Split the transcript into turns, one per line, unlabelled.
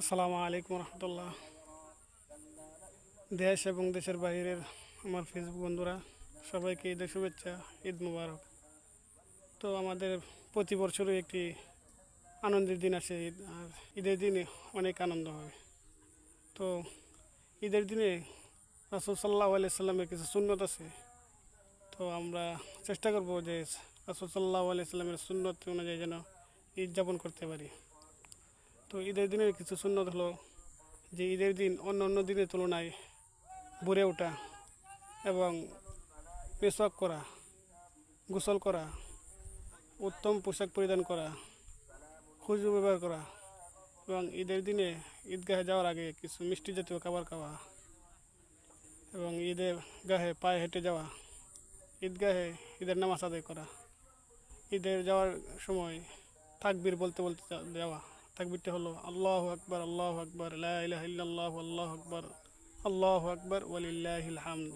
আসসালামু আলাইকুম রহমতুল্লাহ। দেশ এবং দেশের বাইরের আমার ফেসবুক বন্ধুরা সবাইকে ঈদের শুভেচ্ছা, ঈদ মুবারক। তো আমাদের প্রতি বছরই একটি আনন্দের দিন আসে ঈদ, আর ঈদের দিনে অনেক আনন্দ হয়। তো ঈদের দিনে রাসূল সাল্লাল্লাহু আলাইহি সাল্লামের কিছু সুন্নত আছে। তো আমরা চেষ্টা করব যে রাসূল সাল্লাল্লাহু আলাইহি সাল্লামের সুন্নত অনুযায়ী যেন ঈদ যাপন করতে পারি। তো ঈদের দিনের কিছু সুন্নত হলো যে ঈদের দিন অন্য অন্য দিনের তুলনায় ভোরে ওঠা এবং মেসওয়াক করা, গোসল করা, উত্তম পোশাক পরিধান করা, খুশবু ব্যবহার করা এবং ঈদের দিনে ঈদগাহে যাওয়ার আগে কিছু মিষ্টি জাতীয় খাবার খাওয়া এবং ঈদের গাহে পায়ে হেঁটে যাওয়া, ঈদগাহে ঈদের নামাজ আদায় করা, ঈদের যাওয়ার সময় তাকবীর বলতে বলতে যাওয়া। তাকবীরটা হলো আল্লাহু আকবার লা ইলাহা ইল্লাল্লাহু আল্লাহু আকবার ওয়ালিল্লাহিল হামদ।